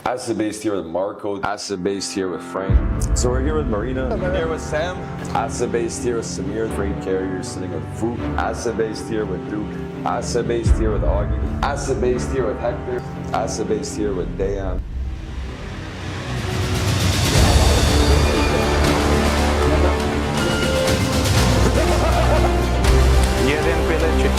Acid based here with Marco. Acid based here with Frank. So we're here with Marina. I'm here with Sam. Acid based here with Samir, freight carrier sitting with Fruit. Acid based here with Duke. Acid based here with Augie. Acid based here with Hector. Acid based here with Dayan. Jeden pileček.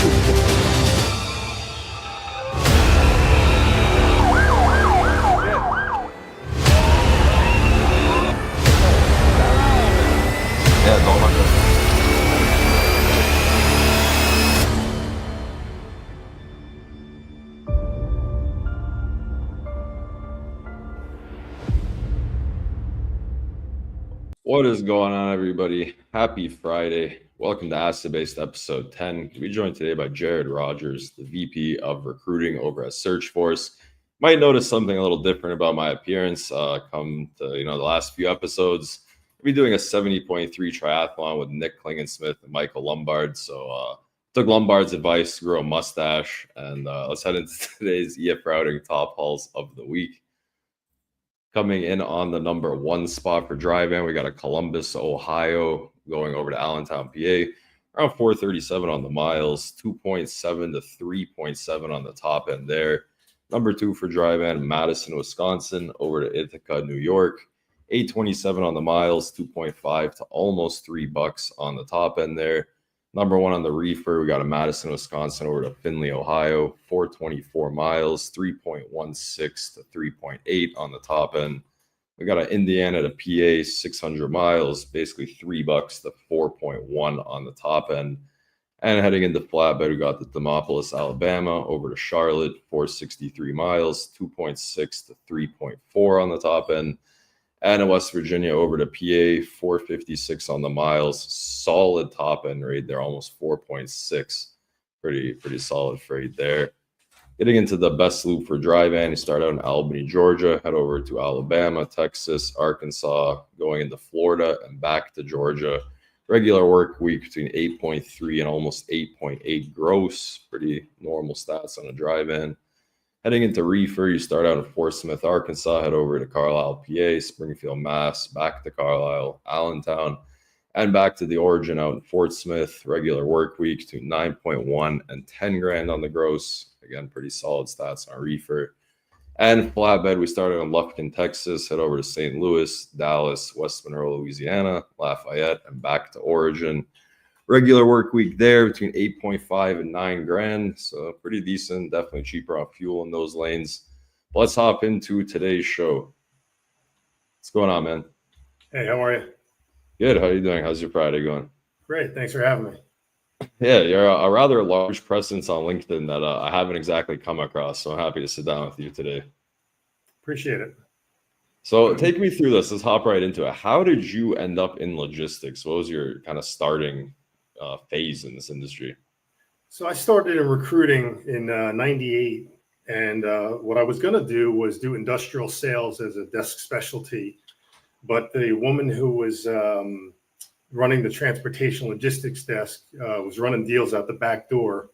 Ja, normal. What is going on, everybody? Happy Friday. Welcome to Acid Based episode 10. We're joined today by Jared Rogers, the VP of recruiting over at Searchforce. Might notice something a little different about my appearance come to the last few episodes. We'll be doing a 70.3 triathlon with Nick Klingensmith and Michael Lombard. So took Lombard's advice, grew a mustache, and let's head into today's efRouting top hauls of the week. Coming in on the number 1 spot for drive-in, we got a Columbus, Ohio, going over to Allentown, PA. Around 437 on the miles, 2.7 to 3.7 on the top end there. Number 2 for drive-in, Madison, Wisconsin, over to Ithaca, New York. 827 on the miles, 2.5 to almost $3 on the top end there. Number 1 on the reefer, we got a Madison, Wisconsin, over to Findlay, Ohio. 424 miles, 3.16 to 3.8 on the top end. We got an Indiana to PA, 600 miles, basically $3 to 4.1 on the top end. And heading into flatbed, we got the Demopolis, Alabama, over to Charlotte, 463 miles, 2.6 to 3.4 on the top end. And in West Virginia, over to PA, 456 on the miles. Solid top end rate there, almost 4.6. Pretty solid freight there. Getting into the best loop for dry van, you start out in Albany, Georgia, head over to Alabama, Texas, Arkansas, going into Florida, and back to Georgia. Regular work week between 8.3 and almost 8.8 gross. Pretty normal stats on a dry van. Heading into reefer, you start out in Fort Smith, Arkansas, head over to Carlisle, PA, Springfield, Mass, back to Carlisle, Allentown, and back to the origin out in Fort Smith. Regular work week between 9.1 and 10 grand on the gross. Again, pretty solid stats on reefer. And flatbed, we started in Lufkin, Texas, head over to St. Louis, Dallas, West Monroe, Louisiana, Lafayette, and back to origin. Regular work week there between 8.5 and 9 grand. So pretty decent, definitely cheaper on fuel in those lanes. But let's hop into today's show. What's going on, man? Hey, how are you? Good. How are you doing? How's your Friday going? Great. Thanks for having me. Yeah, you're a rather large presence on LinkedIn that I haven't exactly come across. So I'm happy to sit down with you today. Appreciate it. So take me through this. Let's hop right into it. How did you end up in logistics? What was your kind of starting phase in this industry? So I started in recruiting in '98, and what I was going to do was do industrial sales as a desk specialty. But the woman who was running the transportation logistics desk was running deals out the back door.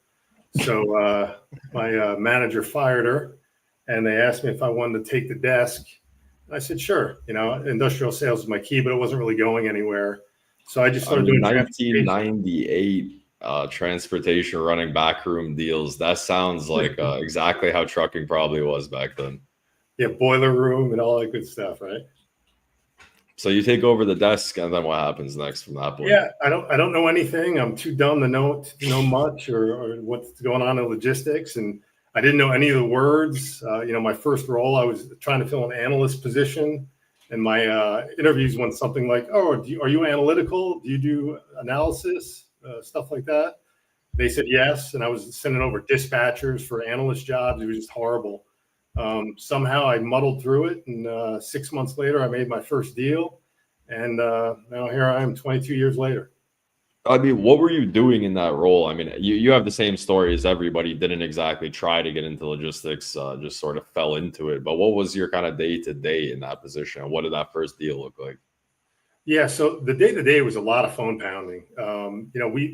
So my manager fired her, and they asked me if I wanted to take the desk. I said, sure. You know, industrial sales is my key, but it wasn't really going anywhere. So I just started doing 1998 transportation running backroom deals. That sounds like exactly how trucking probably was back then. Yeah, boiler room and all that good stuff, right? So you take over the desk, and then what happens next from that point? Yeah, I don't know anything. I'm too dumb to know much or what's going on in logistics, and I didn't know any of the words. My first role, I was trying to fill an analyst position, and my interviews went something like, "Oh, are you analytical? Do you do analysis, stuff like that?" They said yes, and I was sending over dispatchers for analyst jobs. It was just horrible. Somehow I muddled through it, and 6 months later, I made my first deal, and now here I am, 22 years later. I mean, what were you doing in that role? I mean, you have the same story as everybody. Didn't exactly try to get into logistics, just sort of fell into it. But what was your kind of day-to-day in that position? What did that first deal look like? Yeah, so the day-to-day was a lot of phone pounding.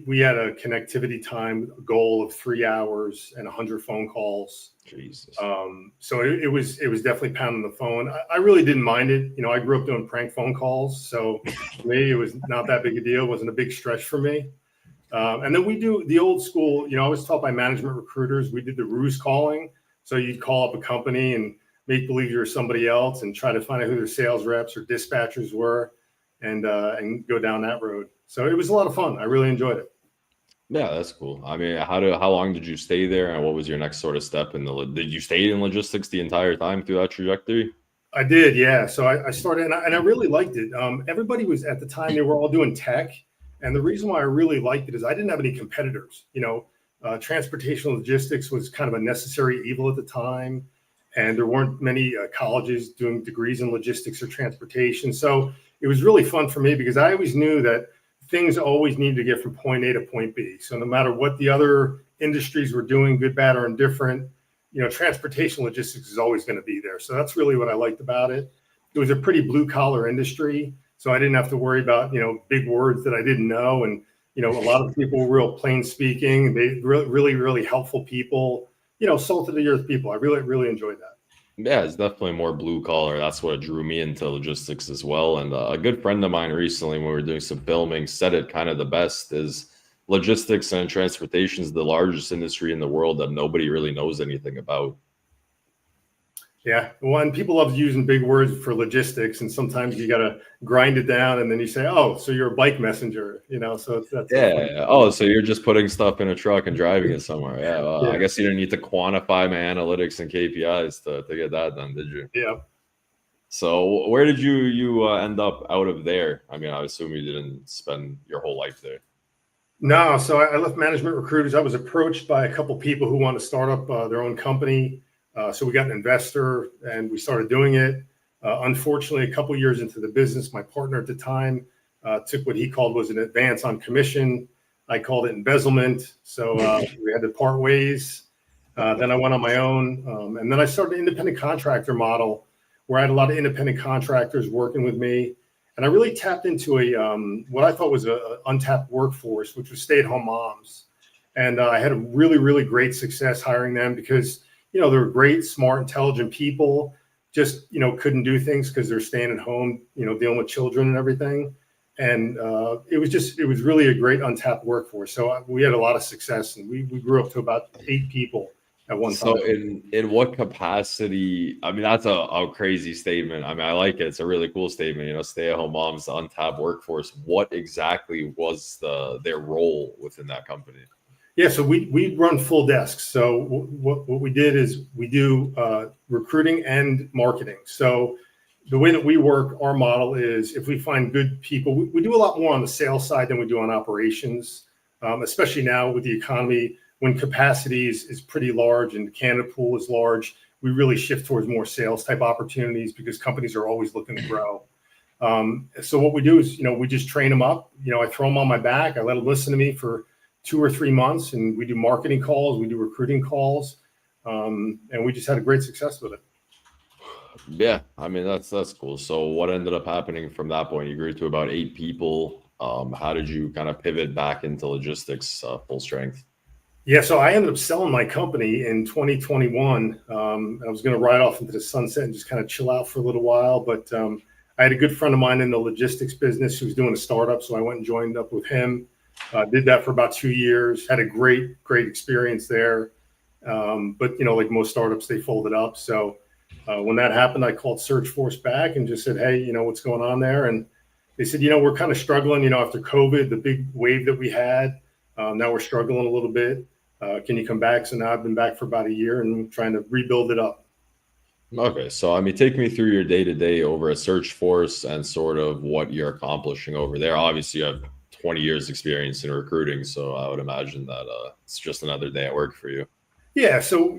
We had a connectivity time goal of 3 hours and 100 phone calls. Jesus. So it was definitely pounding the phone. I really didn't mind it. You know, I grew up doing prank phone calls, so for me it was not that big a deal. It wasn't a big stretch for me. And then we do the old school. You know, I was taught by management recruiters. We did the ruse calling. So you'd call up a company and make believe you're somebody else and try to find out who their sales reps or dispatchers were, and go down that road. So it was a lot of fun. I really enjoyed it. Yeah, that's cool. I mean, how long did you stay there, and what was your next sort of step in did you stay in logistics the entire time through that trajectory? I did, yeah. So I started, and I really liked it. Everybody was at the time, they were all doing tech, and the reason why I really liked it is I didn't have any competitors. You know, transportation logistics was kind of a necessary evil at the time, and there weren't many colleges doing degrees in logistics or transportation. So it was really fun for me because I always knew that things always needed to get from point A to point B. So no matter what the other industries were doing, good, bad, or indifferent, you know, transportation logistics is always going to be there. So that's really what I liked about it. It was a pretty blue collar industry. So I didn't have to worry about, you know, big words that I didn't know. And, you know, a lot of people were real plain speaking. They really helpful people, you know, salt of the earth people. I really enjoyed that. Yeah, it's definitely more blue collar. That's what drew me into logistics as well. And a good friend of mine recently, when we were doing some filming, said it kind of the best is logistics and transportation is the largest industry in the world that nobody really knows anything about. Yeah, well, and people love using big words for logistics, and sometimes you got to grind it down, and then you say, "Oh, so you're a bike messenger," you know. So that's yeah. Oh, so you're just putting stuff in a truck and driving it somewhere. Yeah. Well, yeah. I guess you didn't need to quantify my analytics and KPIs to get that done, did you? Yeah. So where did you end up out of there? I mean, I assume you didn't spend your whole life there. No, so I left management recruiters. I was approached by a couple people who want to start up their own company. So we got an investor and we started doing it. Unfortunately, a couple years into the business, my partner at the time took what he called was an advance on commission. I called it embezzlement. So we had to part ways. Then I went on my own. And then I started an independent contractor model where I had a lot of independent contractors working with me. And I really tapped into what I thought was a untapped workforce, which was stay-at-home moms. And I had a really, really great success hiring them because, they were great, smart, intelligent people, just, couldn't do things because they're staying at home, dealing with children and everything. And it was really a great untapped workforce. So we had a lot of success, and we grew up to about 8 people at one time. So in what capacity? I mean, that's a crazy statement. I mean, I like it. It's a really cool statement. Stay-at-home moms, untapped workforce. What exactly was their role within that company? Yeah, so we run full desks. So what we did is we do recruiting and marketing. So the way that we work, our model is if we find good people, we do a lot more on the sales side than we do on operations, especially now with the economy. When capacity is pretty large and the candidate pool is large, we really shift towards more sales type opportunities because companies are always looking to grow. So what we do is, we just train them up. I throw them on my back. I let them listen to me for 2 or 3 months, and we do marketing calls, we do recruiting calls, and we just had a great success with it. Yeah, I mean that's cool. So what ended up happening from that point? You grew to about 8 people. How did you kind of pivot back into logistics full strength? Yeah, so I ended up selling my company in 2021. I was going to ride off into the sunset and just kind of chill out for a little while, but I had a good friend of mine in the logistics business who was doing a startup, so I went and joined up with him. Did that for about 2 years. Had a great experience there, but like most startups, they folded up. So when that happened, I called Searchforce back and just said, "Hey, what's going on there?" And they said, "We're kind of struggling. After COVID, the big wave that we had, now we're struggling a little bit. Can you come back?" So now I've been back for about a year and trying to rebuild it up. Okay, so I mean, take me through your day-to-day over at Searchforce and sort of what you're accomplishing over there. Obviously, you have 20 years experience in recruiting, so I would imagine that it's just another day at work for you. Yeah. So,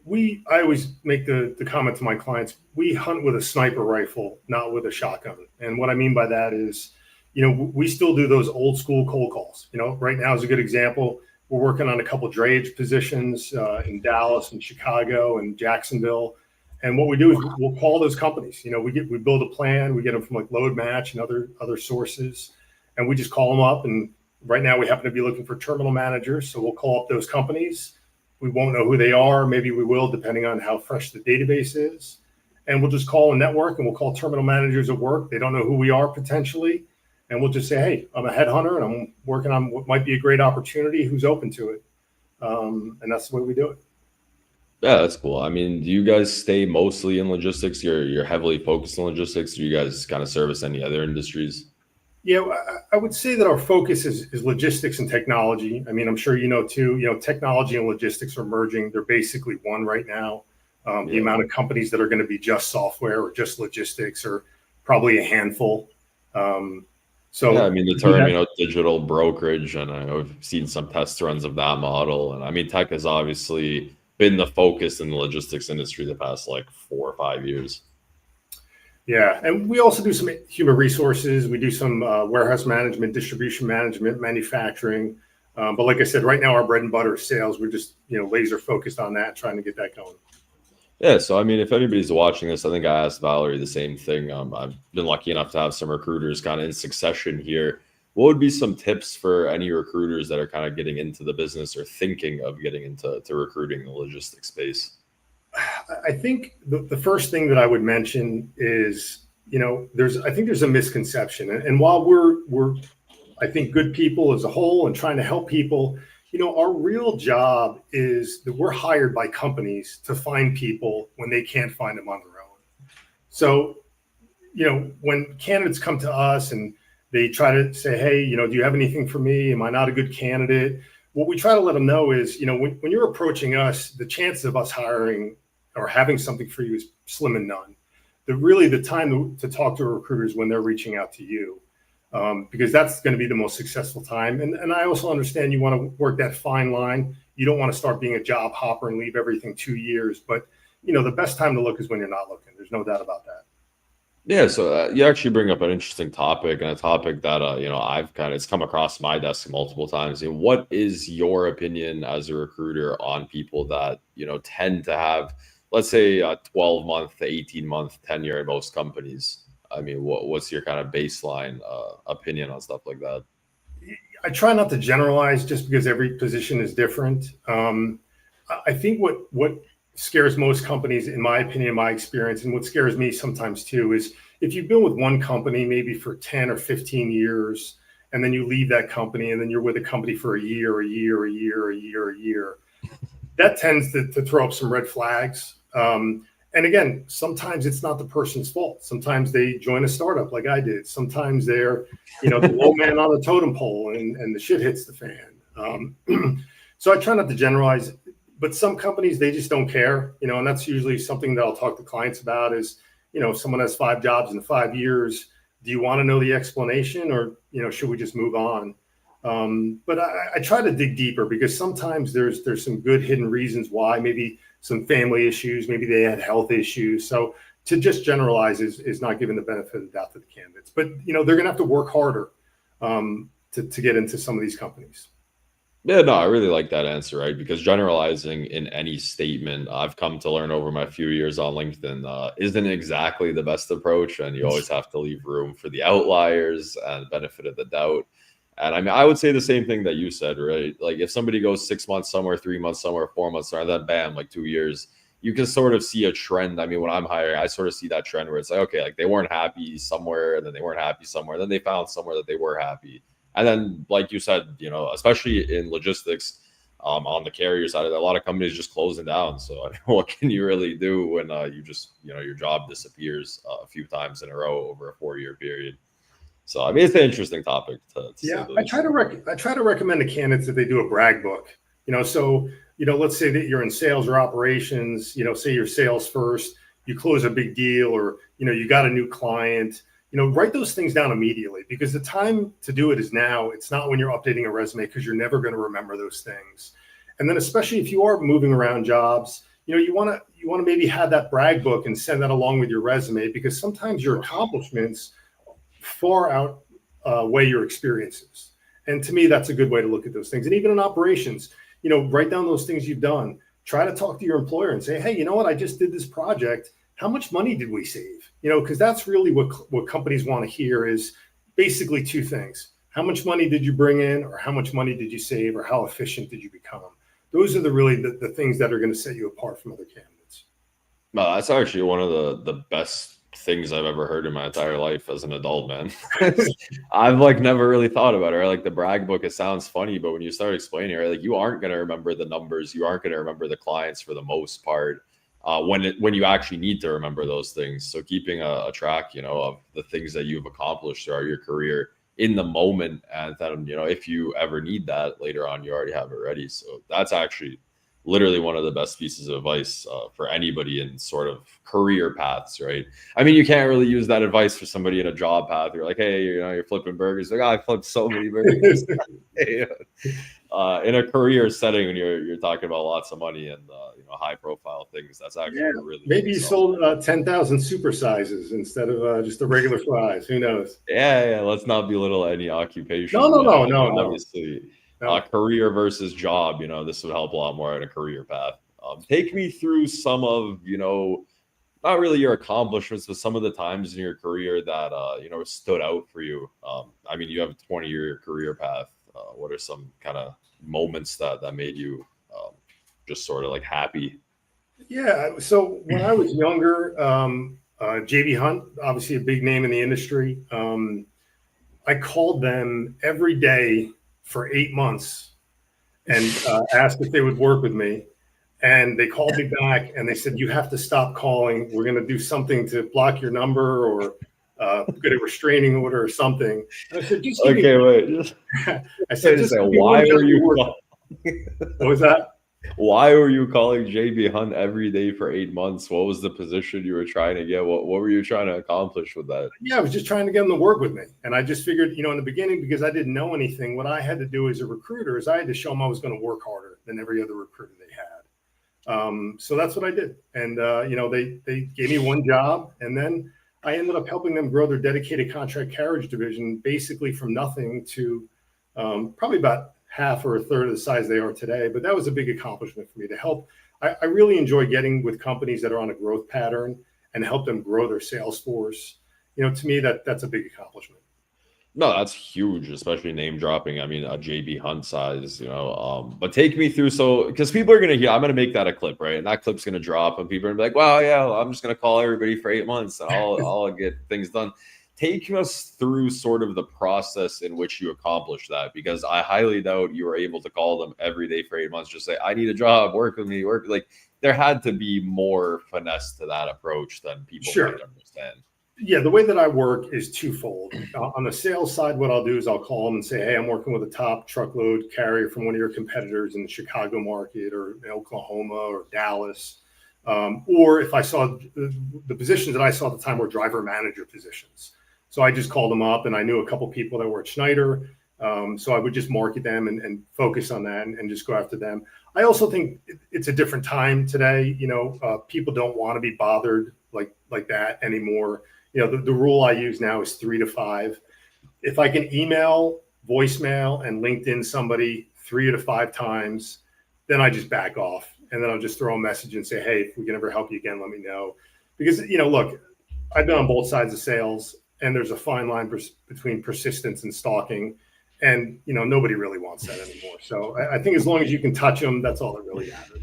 I always make the comment to my clients, we hunt with a sniper rifle, not with a shotgun. And what I mean by that is, we still do those old school cold calls. Right now is a good example. We're working on a couple drayage positions in Dallas and Chicago and Jacksonville. And what we do is we'll call those companies. We build a plan. We get them from like Load Match and other sources, and we just call them up. And right now we happen to be looking for terminal managers, so we'll call up those companies. We won't know who they are. Maybe we will, depending on how fresh the database is. And we'll just call a network, and we'll call terminal managers at work. They don't know who we are potentially. And we'll just say, "Hey, I'm a headhunter and I'm working on what might be a great opportunity. Who's open to it?" And that's the way we do it. Yeah, that's cool. I mean, do you guys stay mostly in logistics? You're heavily focused on logistics. Do you guys kind of service any other industries? Yeah, I would say that our focus is logistics and technology. I mean, I'm sure too, technology and logistics are merging. They're basically one right now. The amount of companies that are going to be just software or just logistics are probably a handful. So yeah, I mean the term, digital brokerage, and I've seen some test runs of that model. And I mean, tech has obviously been the focus in the logistics industry the past like 4 or 5 years. Yeah, and we also do some human resources. We do some warehouse management, distribution management, manufacturing. But like I said, right now our bread and butter is sales. We're just laser focused on that, trying to get that going. Yeah, so I mean, if anybody's watching this, I think I asked Valerie the same thing. I've been lucky enough to have some recruiters kind of in succession here. What would be some tips for any recruiters that are kind of getting into the business or thinking of getting into recruiting the logistics space? I think the first thing that I would mention is, I think there's a misconception. And while we're I think good people as a whole and trying to help people, our real job is that we're hired by companies to find people when they can't find them on their own. So, when candidates come to us and they try to say, "Hey, do you have anything for me? Am I not a good candidate?" What we try to let them know is, when you're approaching us, the chance of us hiring or having something for you is slim and none. The time to talk to a recruiter is when they're reaching out to you. because that's going to be the most successful time. And I also understand you want to work that fine line. You don't want to start being a job hopper and leave everything 2 years. But, the best time to look is when you're not looking. There's no doubt about that. Yeah, so you actually bring up an interesting topic, and a topic that it's come across my desk multiple times. What is your opinion as a recruiter on people that tend to have, let's say, a 12-month to 18-month tenure in most companies? I mean, what's your kind of baseline opinion on stuff like that? I try not to generalize just because every position is different. I think what scares most companies, in my opinion, my experience, and what scares me sometimes too, is if you've been with one company maybe for 10 or 15 years, and then you leave that company, and then you're with a company for a year, that tends to throw up some red flags. And again, sometimes it's not the person's fault. Sometimes they join a startup like I did. Sometimes they're, the low man on the totem pole, and the shit hits the fan. So I try not to generalize. But some companies, they just don't care, and that's usually something that I'll talk to clients about is, if someone has 5 jobs in 5 years, do you want to know the explanation, or, should we just move on? But I try to dig deeper, because sometimes there's some good hidden reasons why, maybe some family issues, maybe they had health issues. So to just generalize is not giving the benefit of the doubt to the candidates. But, they're going to have to work harder to get into some of these companies. Yeah, no, I really like that answer, right? Because generalizing in any statement, I've come to learn over my few years on LinkedIn, isn't exactly the best approach. And you always have to leave room for the outliers and benefit of the doubt. And I mean, I would say the same thing that you said, right? Like if somebody goes 6 months somewhere, 3 months somewhere, 4 months somewhere, then bam, like 2 years, you can sort of see a trend. I mean, when I'm hiring, I sort of see that trend where it's like, okay, like they weren't happy somewhere, and then they weren't happy somewhere, then they found somewhere that they were happy. And then, like you said, especially in logistics, on the carrier side, a lot of companies just closing down. So, I mean, what can you really do when you just, your job disappears a few times in a row over a 4-year period? So, I mean, it's an interesting topic to Yeah, say. I try to recommend to candidates that they do a brag book. So let's say that you're in sales or operations. Say you're sales first, you close a big deal, or you got a new client. Write those things down immediately, because the time to do it is now. It's not when you're updating a resume, because you're never going to remember those things. And then, especially if you are moving around jobs, you want to maybe have that brag book and send that along with your resume, because sometimes your accomplishments far outweigh your experiences. And to me, that's a good way to look at those things. And even in operations, write down those things you've done. Try to talk to your employer and say, hey, you know what? I just did this project. How much money did we save? Because that's really what companies want to hear, is basically 2 things. How much money did you bring in, or how much money did you save, or how efficient did you become? Those are the things that are going to set you apart from other candidates. No, that's actually one of the best things I've ever heard in my entire life as an adult, man. I've never really thought about it. Right? Like the brag book, it sounds funny, but when you start explaining it, right, like you aren't going to remember the numbers, you aren't going to remember the clients for the most part. When you actually need to remember those things. So keeping a track, of the things that you've accomplished throughout your career in the moment, and then, if you ever need that later on, you already have it ready. So that's actually literally one of the best pieces of advice for anybody in sort of career paths, right? I mean, you can't really use that advice for somebody in a job path. You're like, hey, you're flipping burgers. Like, I flipped so many burgers. In a career setting, when you're talking about lots of money and high profile things, that's actually really maybe you sold 10,000 super sizes instead of just the regular fries. Who knows? Yeah. Let's not belittle any occupation. No. Obviously, career versus job. This would help a lot more in a career path. Take me through some of not really your accomplishments, but some of the times in your career that stood out for you. I mean, you have a 20-year career path. What are some kind of moments that made you just sort of happy? Yeah. So when I was younger, JB Hunt, obviously a big name in the industry. I called them every day for 8 months and asked if they would work with me. And they called me back and they said, you have to stop calling. We're going to do something to block your number, or get a restraining order or something. And I said, wait. I said, just why were you? What was that? Why were you calling JB Hunt every day for 8 months? What was the position you were trying to get? What were you trying to accomplish with that? Yeah, I was just trying to get them to work with me. And I just figured, in the beginning, because I didn't know anything, what I had to do as a recruiter is I had to show them I was going to work harder than every other recruiter they had. So that's what I did. And, they gave me one job, and then I ended up helping them grow their dedicated contract carriage division basically from nothing to probably about half or a third of the size they are today. But that was a big accomplishment for me to help. I really enjoy getting with companies that are on a growth pattern and help them grow their sales force. To me, that's a big accomplishment. No, that's huge, especially name dropping. I mean, a JB Hunt size, but take me through. So, because people are going to hear, I'm going to make that a clip, right? And that clip's going to drop, and people are going to be like, well, yeah, I'm just going to call everybody for 8 months and I'll get things done. Take us through sort of the process in which you accomplish that, because I highly doubt you were able to call them every day for 8 months, just say, I need a job, work with me, work. Like, there had to be more finesse to that approach than people Sure. might understand. Yeah, the way that I work is twofold. On the sales side, what I'll do is I'll call them and say, hey, I'm working with a top truckload carrier from one of your competitors in the Chicago market or Oklahoma or Dallas. Or if I saw the positions that I saw at the time were driver manager positions. So I just called them up, and I knew a couple people that were at Schneider. So I would just market them and focus on that and just go after them. I also think it's a different time today. People don't want to be bothered like that anymore. The rule I use now is 3 to 5. If I can email, voicemail, and LinkedIn somebody 3 to 5 times, then I just back off. And then I'll just throw a message and say, hey, if we can ever help you again, let me know. Because, look, I've been on both sides of sales, and there's a fine line between persistence and stalking. And, nobody really wants that anymore. So I think as long as you can touch them, that's all that really matters.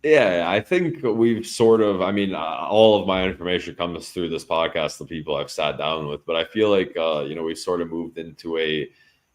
Yeah, I think we've sort of, all of my information comes through this podcast, the people I've sat down with, but I feel like, we've sort of moved into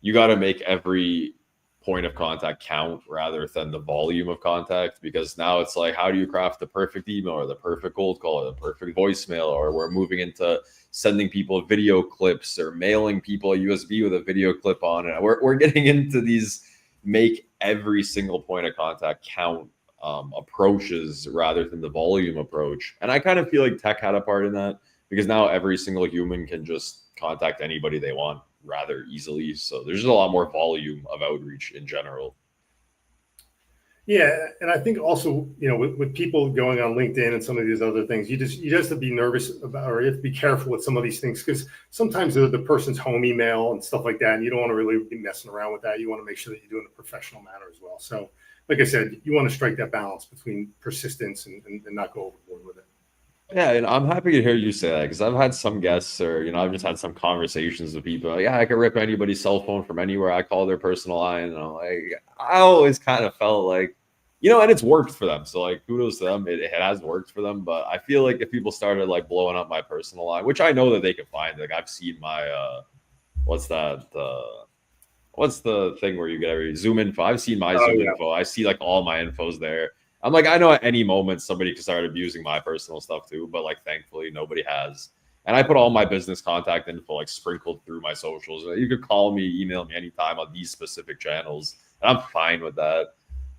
you got to make every point of contact count rather than the volume of contact, because now it's like, how do you craft the perfect email or the perfect cold call or the perfect voicemail? Or we're moving into sending people video clips or mailing people a USB with a video clip on it. We're getting into these make every single point of contact count approaches rather than the volume approach. And I kind of feel like tech had a part in that, because now every single human can just contact anybody they want rather easily. So there's just a lot more volume of outreach in general. Yeah, and I think also, with people going on LinkedIn and some of these other things, you just have to be nervous about, or you have to be careful with some of these things, because sometimes they're the person's home email and stuff like that, and you don't want to really be messing around with that. You want to make sure that you do it in a professional manner as well. So, like I said, you want to strike that balance between persistence and not go overboard with it. Yeah, and I'm happy to hear you say that, because I've had some guests, or I've just had some conversations with people. Like, yeah, I can rip anybody's cell phone from anywhere. I call their personal line, and I'm like, I always kind of felt like, and it's worked for them. So like, kudos to them. It has worked for them. But I feel like if people started like blowing up my personal line, which I know that they can find, like I've seen my what's that? What's the thing where you get every Zoom info? I've seen my Zoom info. I see like all my infos there. I'm like, I know at any moment somebody could start abusing my personal stuff too, but like thankfully nobody has. And I put all my business contact info like sprinkled through my socials. You could call me, email me anytime on these specific channels, and I'm fine with that.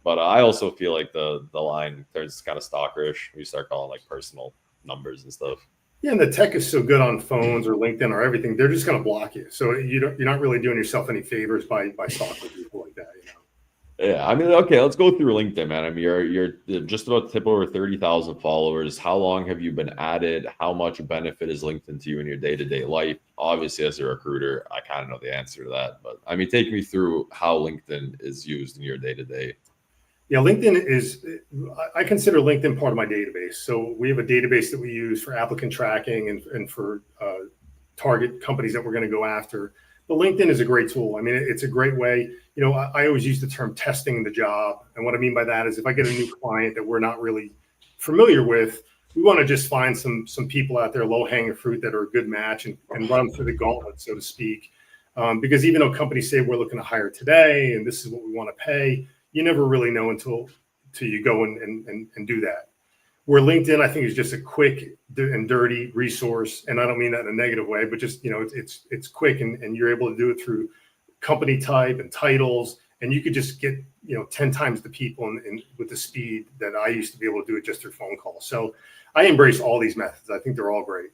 But I also feel like the line turns kind of stalkerish. We start calling like personal numbers and stuff. Yeah, and the tech is so good on phones or LinkedIn or everything; they're just going to block you. So you're not really doing yourself any favors by stalking people like that. Yeah, okay, let's go through LinkedIn, man. You're just about to tip over 30,000 followers. How long have you been at it? How much benefit is LinkedIn to you in your day-to-day life? Obviously, as a recruiter, I kind of know the answer to that, but take me through how LinkedIn is used in your day-to-day. Yeah, I consider LinkedIn part of my database. So we have a database that we use for applicant tracking and for target companies that we're going to go after. But LinkedIn is a great tool. It's a great way. I always use the term testing the job. And what I mean by that is if I get a new client that we're not really familiar with, we want to just find some people out there, low-hanging fruit, that are a good match and run them through the gauntlet, so to speak. Because even though companies say we're looking to hire today and this is what we want to pay, you never really know until you go and do that. Where LinkedIn, I think, is just a quick and dirty resource, and I don't mean that in a negative way, but just it's quick, and you're able to do it through company type and titles, and you could just get 10 times the people in with the speed that I used to be able to do it just through phone calls. So I embrace all these methods. I think they're all great.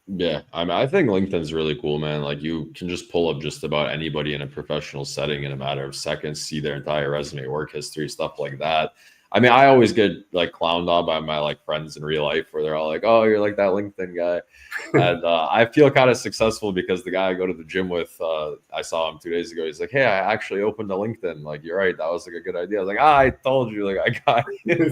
Yeah, I mean, I think LinkedIn's really cool, man. Like you can just pull up just about anybody in a professional setting in a matter of seconds, see their entire resume, work history, stuff like that. I mean, I always get like clowned on by my like friends in real life where they're all like, "Oh, you're like that LinkedIn guy," and I feel kind of successful because the guy I go to the gym with, I saw him 2 days ago. He's like, "Hey, I actually opened a LinkedIn. Like, you're right, that was like a good idea." I was like, I told you, like, I got you."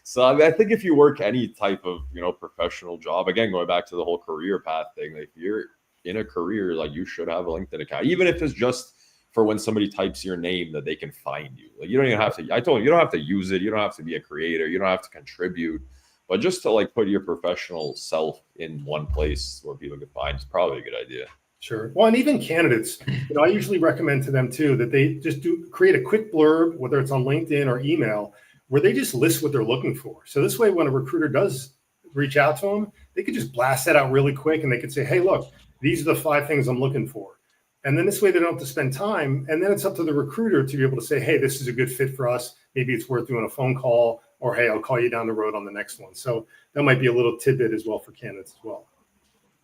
So I mean, I think if you work any type of professional job, again going back to the whole career path thing, like if you're in a career, like you should have a LinkedIn account, even if it's just for when somebody types your name that they can find you. Like you don't even have to. I told you, you don't have to use it. You don't have to be a creator. You don't have to contribute, but just to like put your professional self in one place where people can find is probably a good idea. Sure. Well, and even candidates, I usually recommend to them too that they just create a quick blurb, whether it's on LinkedIn or email, where they just list what they're looking for. So this way, when a recruiter does reach out to them, they could just blast that out really quick and they could say, "Hey, look, these are the 5 things I'm looking for." And then this way they don't have to spend time. And then it's up to the recruiter to be able to say, "Hey, this is a good fit for us. Maybe it's worth doing a phone call," or, "Hey, I'll call you down the road on the next one." So that might be a little tidbit as well for candidates as well.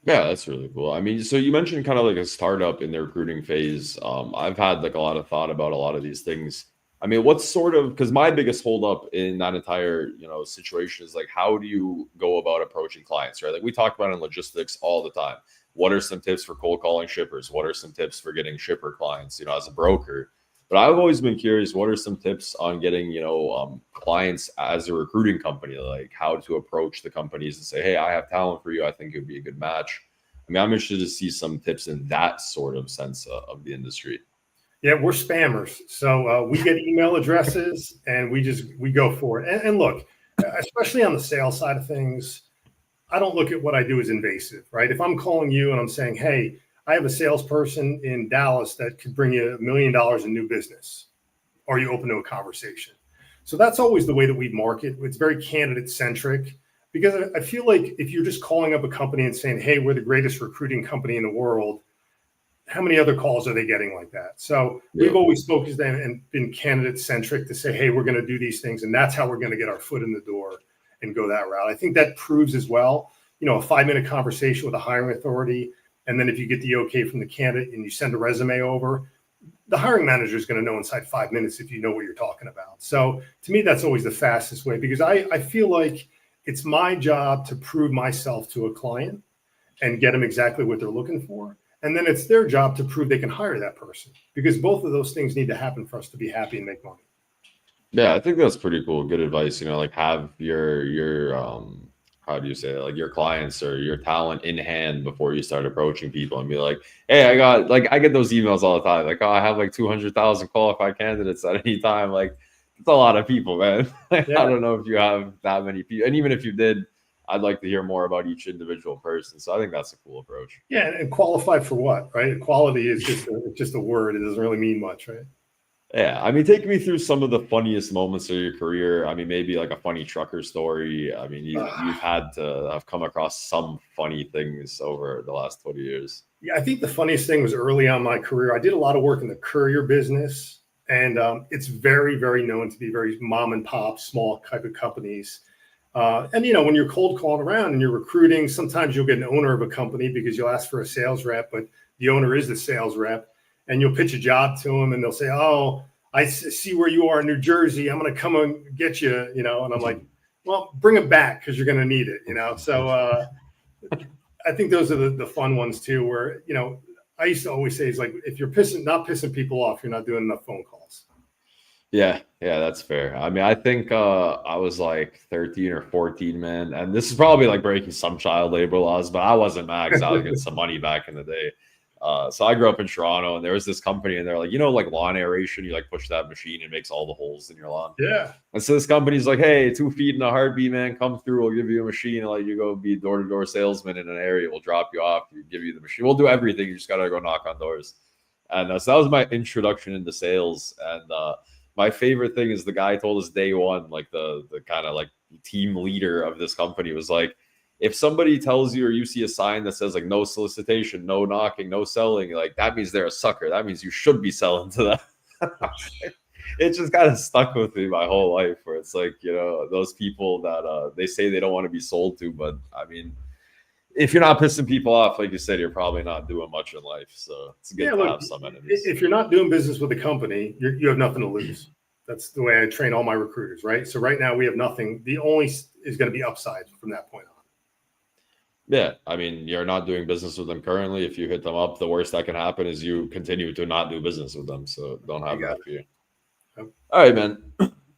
Yeah, that's really cool. I mean, so you mentioned kind of like a startup in the recruiting phase. I've had like a lot of thought about a lot of these things. I mean, what's sort of, because my biggest holdup in that entire situation is like, how do you go about approaching clients, right? Like we talk about in logistics all the time. What are some tips for cold calling shippers? What are some tips for getting shipper clients, as a broker? But I've always been curious, what are some tips on getting, clients as a recruiting company, like how to approach the companies and say, "Hey, I have talent for you. I think it would be a good match." I mean, I'm interested to see some tips in that sort of sense of the industry. Yeah, we're spammers. So we get email addresses and we go for it. And look, especially on the sales side of things, I don't look at what I do as invasive, right? If I'm calling you and I'm saying, "Hey, I have a salesperson in Dallas that could bring you $1 million in new business. Are you open to a conversation?" So that's always the way that we market. It's very candidate centric because I feel like if you're just calling up a company and saying, "Hey, we're the greatest recruiting company in the world," how many other calls are they getting like that? So we've always focused and been candidate centric to say, "Hey, we're going to do these things. And that's how we're going to get our foot in the door and go that route." I think that proves as well, a 5-minute conversation with a hiring authority. And then if you get the okay from the candidate and you send a resume over, the hiring manager is going to know inside 5 minutes if you know what you're talking about. So to me, that's always the fastest way because I feel like it's my job to prove myself to a client and get them exactly what they're looking for. And then it's their job to prove they can hire that person because both of those things need to happen for us to be happy and make money. Yeah, I think that's pretty cool. Good advice. Like have your how do you say it? Like your clients or your talent in hand before you start approaching people and be like, "Hey, I get those emails all the time. Like, oh, I have like 200,000 qualified candidates at any time." Like, it's a lot of people, man. I don't know if you have that many people. And even if you did, I'd like to hear more about each individual person. So I think that's a cool approach. Yeah, and qualified for what, right? Quality is just a word. It doesn't really mean much, right? Yeah, I mean, take me through some of the funniest moments of your career. I mean, maybe like a funny trucker story. I mean, you've had to have come across some funny things over the last 20 years. Yeah, I think the funniest thing was early on in my career. I did a lot of work in the courier business, and it's very, very known to be very mom and pop, small type of companies. And when you're cold calling around and you're recruiting, sometimes you'll get an owner of a company because you'll ask for a sales rep, but the owner is the sales rep. And you'll pitch a job to them and they'll say, "Oh, I see where you are in New Jersey. I'm going to come and get you," and I'm like, "Well, bring it back because you're going to need it," So I think those are the fun ones too, where, I used to always say is like, if you're not pissing people off, you're not doing enough phone calls. Yeah, that's fair. I mean, I think I was like 13 or 14, man. And this is probably like breaking some child labor laws, but I wasn't mad because I was getting some money back in the day. So I grew up in Toronto and there was this company and they're like, like lawn aeration, you like push that machine and it makes all the holes in your lawn. Yeah. And so this company's like, "Hey, 2 feet in a heartbeat, man, come through. We'll give you a machine and let you go be door-to-door salesman in an area. We'll drop you off. We'll give you the machine. We'll do everything. You just got to go knock on doors." And so that was my introduction into sales. And my favorite thing is the guy told us day one, like the kind of like team leader of this company was like, "If somebody tells you or you see a sign that says like no solicitation, no knocking, no selling, like that means they're a sucker. That means you should be selling to them." It just kind of stuck with me my whole life, where it's like, those people that they say they don't want to be sold to, but I mean, if you're not pissing people off, like you said, you're probably not doing much in life. So it's good to have some enemies. If you're not doing business with a company, you have nothing to lose. That's the way I train all my recruiters, right? So right now we have nothing. The only is going to be upside from that point on. Yeah, I mean, you're not doing business with them currently. If you hit them up, the worst that can happen is you continue to not do business with them. So don't have that for you. Yep. All right, man.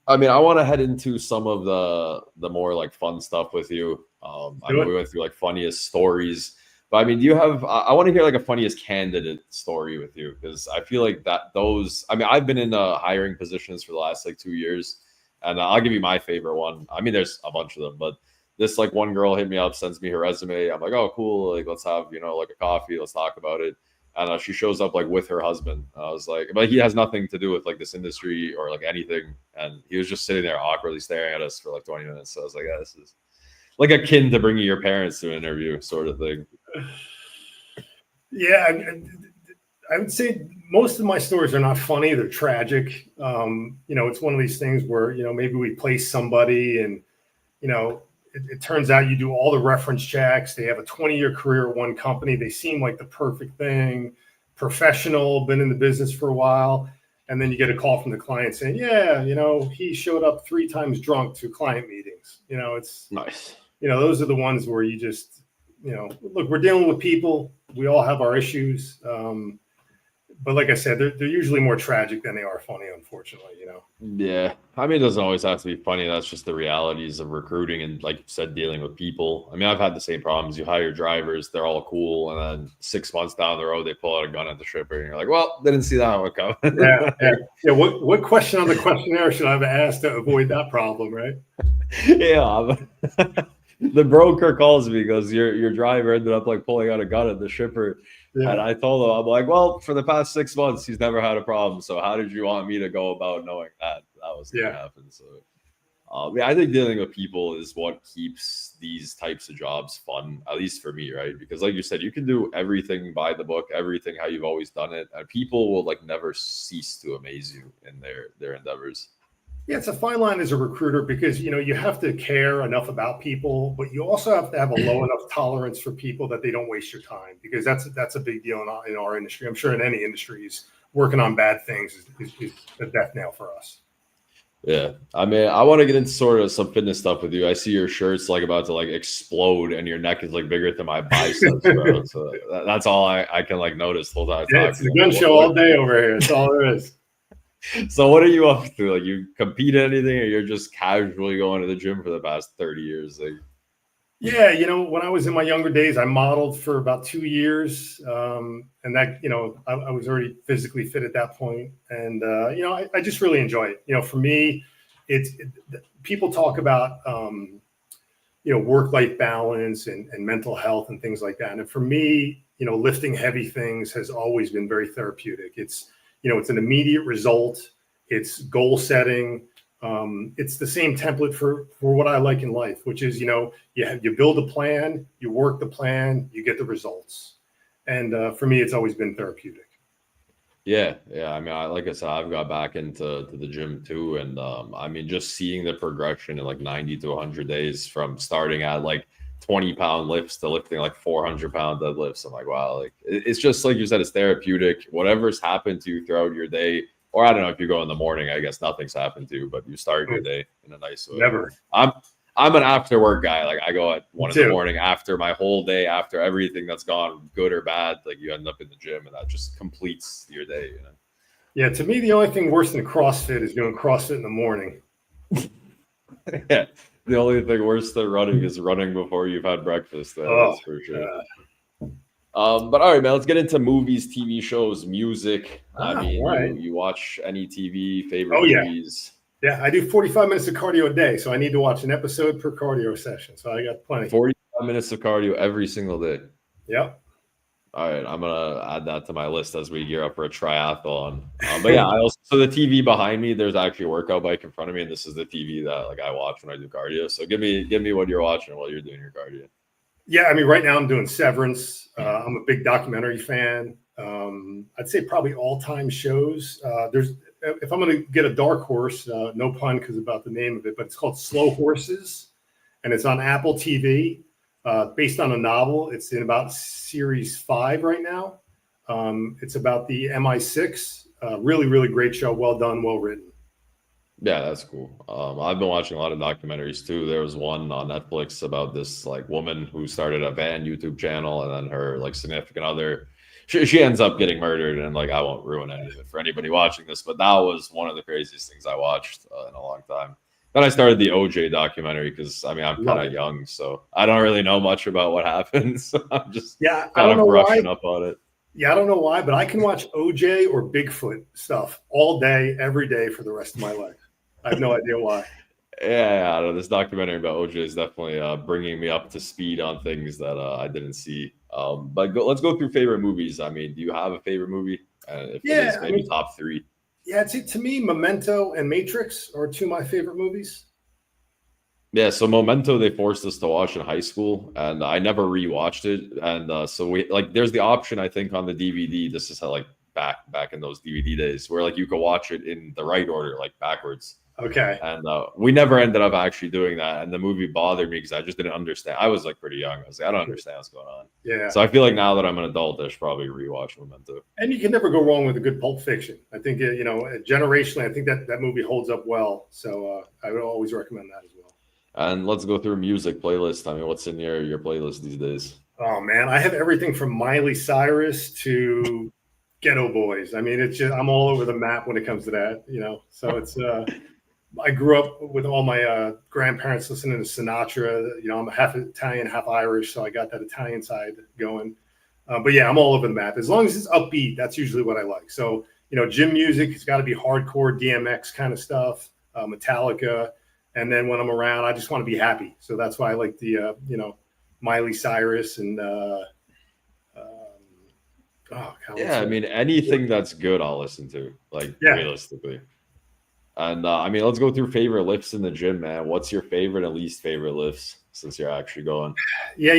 I mean, I want to head into some of the more like fun stuff with you. I know we went through like funniest stories, but I mean, do you have? I want to hear like a funniest candidate story with you, because I feel like those. I mean, I've been in hiring positions for the last like 2 years, and I'll give you my favorite one. I mean, there's a bunch of them, but this like one girl hit me up, sends me her resume. I'm like, oh, cool. Like, let's have like a coffee. Let's talk about it. And she shows up like with her husband. I was like, but he has nothing to do with like this industry or like anything. And he was just sitting there awkwardly staring at us for like 20 minutes. So I was like, this is like akin to bringing your parents to an interview sort of thing. Yeah, I would say most of my stories are not funny. They're tragic. It's one of these things where, maybe we place somebody and, it turns out you do all the reference checks. They have a 20-year career at one company. They seem like the perfect thing, professional, been in the business for a while. And then you get a call from the client saying, yeah, he showed up 3 times drunk to client meetings. It's nice. Those are the ones where you just, look, we're dealing with people. We all have our issues. But like I said, they're usually more tragic than they are funny, unfortunately, Yeah. I mean, it doesn't always have to be funny. That's just the realities of recruiting and, like you said, dealing with people. I mean, I've had the same problems. You hire drivers, they're all cool. And then 6 months down the road, they pull out a gun at the shipper and you're like, well, didn't see that one coming. Yeah. What question on the questionnaire should I have asked to avoid that problem, right? Yeah. The broker calls me because your driver ended up like pulling out a gun at the shipper. Yeah. And I told him, I'm like, well, for the past 6 months, he's never had a problem. So how did you want me to go about knowing that was going to happen? So I think dealing with people is what keeps these types of jobs fun, at least for me, right? Because like you said, you can do everything by the book, everything how you've always done it. And people will like never cease to amaze you in their endeavors. Yeah, it's a fine line as a recruiter because, you have to care enough about people, but you also have to have a low enough tolerance for people that they don't waste your time, because that's a big deal in our industry. I'm sure in any industries, working on bad things is a death knell for us. Yeah. I mean, I want to get into sort of some fitness stuff with you. I see your shirt's like about to like explode and your neck is like bigger than my biceps, bro. So that's all I can like notice the whole time. Yeah, it's a gun show all day over here. That's all there is. So what are you up to? Like, you compete in anything, or you're just casually going to the gym for the past 30 years? Like, yeah, when I was in my younger days, I modeled for about 2 years. And that, I was already physically fit at that point. And, I just really enjoy it. For me, people talk about, work-life balance and mental health and things like that. And for me, lifting heavy things has always been very therapeutic. It's an immediate result. It's goal setting. It's the same template for what I like in life, which is, you build a plan, you work the plan, you get the results. And for me, it's always been therapeutic. Yeah. I mean, like I said, I've got back into the gym too. And I mean, just seeing the progression in like 90 to 100 days from starting at like 20-pound lifts to lifting like 400-pound deadlifts. I'm like, wow, like it's just like you said, it's therapeutic. Whatever's happened to you throughout your day, or I don't know if you go in the morning, I guess nothing's happened to you, but you start your day in a nice way. Never. I'm an after work guy. Like I go at 1 in the morning after my whole day, after everything that's gone good or bad. Like you end up in the gym, and that just completes your day. Yeah. To me, the only thing worse than CrossFit is doing CrossFit in the morning. Yeah. The only thing worse than running is running before you've had breakfast. That's for sure. But all right, man, let's get into movies, TV shows, music. I mean, you watch any TV, favorite movies? Yeah, I do 45 minutes of cardio a day, so I need to watch an episode per cardio session. So I got plenty. 45 minutes of cardio every single day. Yep. All right, I'm gonna add that to my list as we gear up for a triathlon. But yeah, so the TV behind me, there's actually a workout bike in front of me, and this is the TV that like I watch when I do cardio. So give me what you're watching while you're doing your cardio. Yeah, I mean, right now I'm doing Severance. I'm a big documentary fan. I'd say probably all-time shows. if I'm going to get a dark horse, no pun because about the name of it, but it's called Slow Horses, and it's on Apple TV, based on a novel. It's in about series 5 right now. It's about the MI6. Really, really great show. Well done, well written. Yeah, that's cool. I've been watching a lot of documentaries too. There was one on Netflix about this like woman who started a van YouTube channel, and then her like significant other, she ends up getting murdered. And like I won't ruin any of it for anybody watching this, but that was one of the craziest things I watched in a long time. Then I started the OJ documentary because I mean I'm kind of young, so I don't really know much about what happened. So I'm just kind of brushing up on it. Yeah, I don't know why, but I can watch OJ or Bigfoot stuff all day, every day for the rest of my life. I have no idea why. Yeah, I don't know. This documentary about OJ is definitely bringing me up to speed on things that I didn't see. But let's go through favorite movies. I mean, do you have a favorite movie? If it is, maybe top 3. Yeah, to me, Memento and Matrix are 2 of my favorite movies. Yeah, so Memento they forced us to watch in high school, and I never rewatched it. And so we like, there's the option I think on the DVD. This is how like back in those DVD days where like you could watch it in the right order, like backwards. Okay. And we never ended up actually doing that. And the movie bothered me because I just didn't understand. I was like pretty young. I was like, I don't understand what's going on. Yeah. So I feel like now that I'm an adult, I should probably rewatch Memento. And you can never go wrong with a good Pulp Fiction. I think, generationally, I think that movie holds up well. So I would always recommend that as well. And let's go through music playlist. I mean, what's in your playlist these days? Oh, man. I have everything from Miley Cyrus to Ghetto Boys. I mean, it's just, I'm all over the map when it comes to that, So it's I grew up with all my grandparents listening to Sinatra. I'm half Italian, half Irish, so I got that Italian side going. But yeah, I'm all over the map. As long as it's upbeat, that's usually what I like. So, gym music, it's got to be hardcore DMX kind of stuff, Metallica. And then when I'm around, I just want to be happy. So that's why I like the, Miley Cyrus and I mean, anything that's good, I'll listen to, like realistically. And I mean, let's go through favorite lifts in the gym, man. What's your favorite and least favorite lifts since you're actually going? Yeah,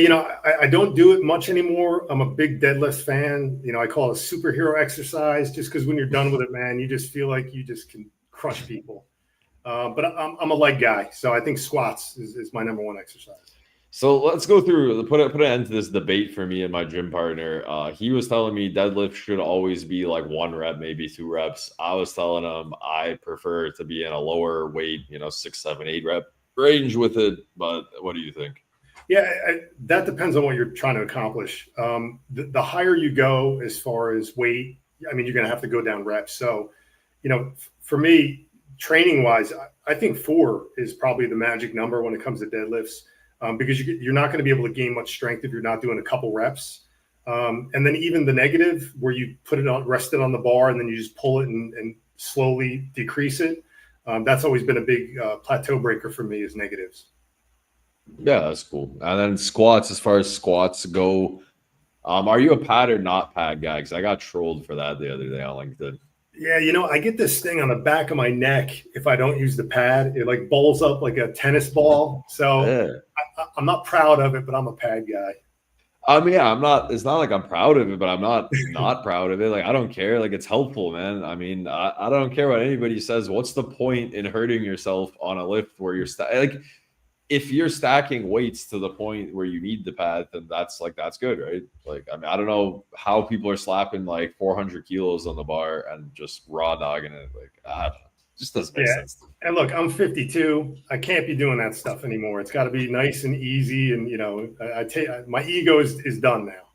I don't do it much anymore. I'm a big deadlift fan. I call it a superhero exercise just because when you're done with it, man, you just feel like you just can crush people. But I'm a leg guy, so I think squats is my number 1 exercise. So let's go through, put an end to this debate for me and my gym partner. He was telling me deadlift should always be like 1 rep, maybe 2 reps. I was telling him I prefer to be in a lower weight, 6, 7, 8 rep range with it. But what do you think? Yeah, that depends on what you're trying to accomplish. The higher you go as far as weight, I mean, you're going to have to go down reps. So, for me, training wise, I think 4 is probably the magic number when it comes to deadlifts. Because you're not going to be able to gain much strength if you're not doing a couple reps. And then even the negative where you rest it on the bar and then you just pull it and slowly decrease it. That's always been a big plateau breaker for me is negatives. Yeah, that's cool. And then squats, as far as squats go, are you a pad or not pad guy? Because I got trolled for that the other day on LinkedIn. Yeah, I get this thing on the back of my neck if I don't use the pad. It like bowls up like a tennis ball. So I'm not proud of it, but I'm a pad guy. I mean, yeah, I'm not. It's not like I'm proud of it, but I'm not proud of it. Like I don't care. Like it's helpful, man. I mean, I don't care what anybody says. What's the point in hurting yourself on a lift where you're like, if you're stacking weights to the point where you need the pad, then that's good, right? Like, I mean, I don't know how people are slapping like 400 kilos on the bar and just raw dogging it. Like, just doesn't make sense. And look, I'm 52. I can't be doing that stuff anymore. It's got to be nice and easy. And, my ego is done now.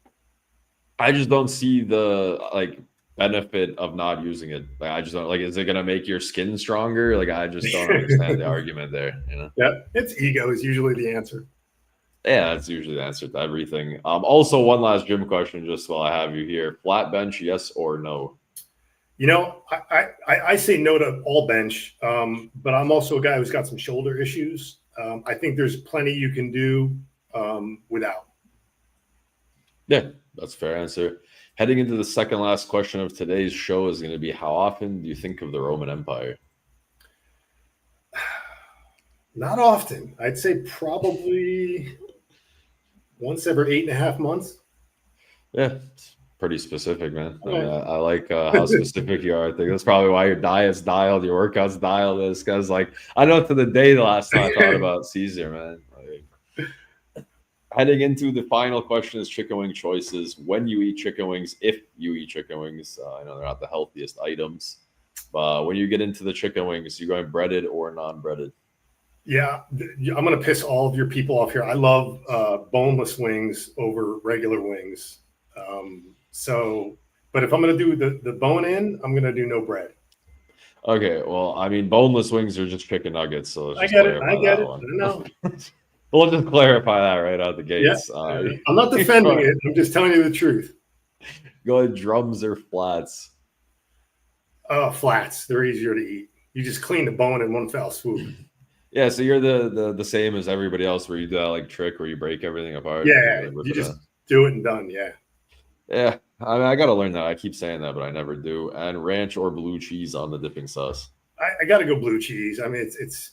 I just don't see the benefit of not using it. Like, I just don't is it going to make your skin stronger? Like, I just don't understand the argument there. Yeah. It's ego is usually the answer. Yeah, that's usually the answer to everything. Also, one last gym question, just while I have you here: flat bench, yes or no? I say no to all bench, but I'm also a guy who's got some shoulder issues. I think there's plenty you can do without. Yeah, that's a fair answer. Heading into the second last question of today's show is going to be, how often do you think of the Roman Empire? Not often. I'd say probably once every 8.5 months. Yeah, Pretty specific, man. I, Okay. mean, I like how specific you are. I think that's probably why your diet's dialed, your workouts dialed. This because, like, I know to the day the last time I thought about Caesar, man. Like, heading into the final question is chicken wing choices. When you eat chicken wings, if you eat chicken wings, I know they're not the healthiest items, but when you get into the chicken wings, you going breaded or non-breaded? Yeah, I'm going to piss all of your people off here. I love boneless wings over regular wings. But if I'm going to do the bone in, I'm going to do no bread. Okay, well, I mean, boneless wings are just chicken nuggets, so let's I just get it. clarify I get that it. one. No. We'll just clarify that right out the Yeah. gates. I'm not defending it. I'm just telling you the truth. Go ahead, drums or flats? Flats. They're easier to eat. You just clean the bone in one fell swoop. Yeah, so you're the same as everybody else, where you do that like trick where you break everything apart. Yeah, you just do it and done. Yeah. Yeah, I mean, I gotta learn that. I keep saying that, but I never do. And ranch or blue cheese on the dipping sauce? I got to go blue cheese. I mean, it's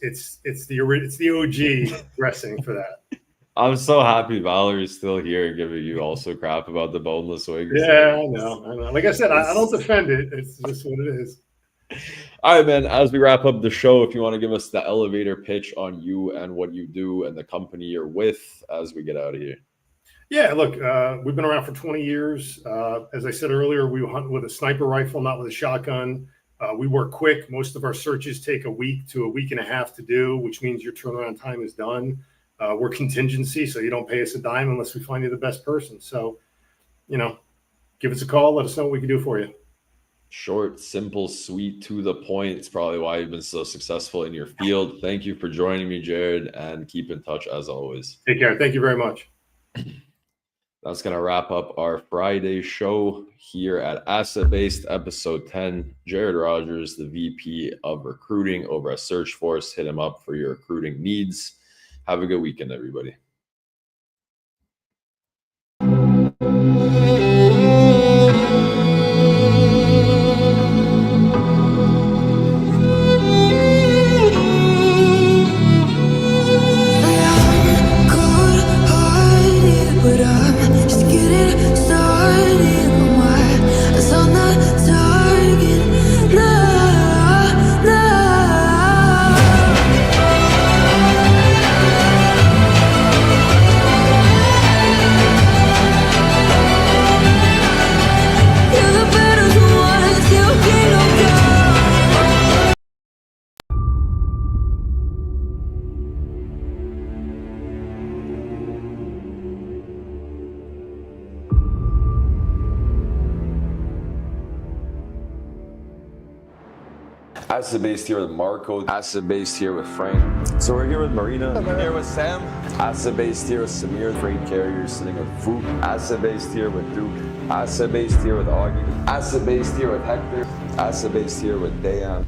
the OG dressing for that. I'm so happy Valerie's still here, giving you also crap about the boneless wings. Yeah, I know. Like I said, I don't defend it. It's just what it is. All right, man. As we wrap up the show, if you want to give us the elevator pitch on you and what you do and the company you're with as we get out of here. Yeah, look, we've been around for 20 years. As I said earlier, we hunt with a sniper rifle, not with a shotgun. We work quick. Most of our searches take a week to a week and a half to do, which means your turnaround time is done. We're contingency, so you don't pay us a dime unless we find you the best person. So, give us a call. Let us know what we can do for you. Short, simple, sweet, to the point. It's probably why you've been so successful in your field. Thank you for joining me, Jared, and keep in touch as always. Take care. Thank you very much. That's going to wrap up our Friday show here at Asset Based episode 10. Jared Rogers, the VP of recruiting over at Searchforce. Hit him up for your recruiting needs. Have a good weekend, everybody. Asset Based here with Marco. Asset Based here with Frank. So we're here with Marina. I'm here with Sam. Asset Based here with Samir. Freight carrier sitting with Fook. Asset Based here with Duke. Asset Based here with Augie. Asset Based here with Hector. Asset Based here with Dayan.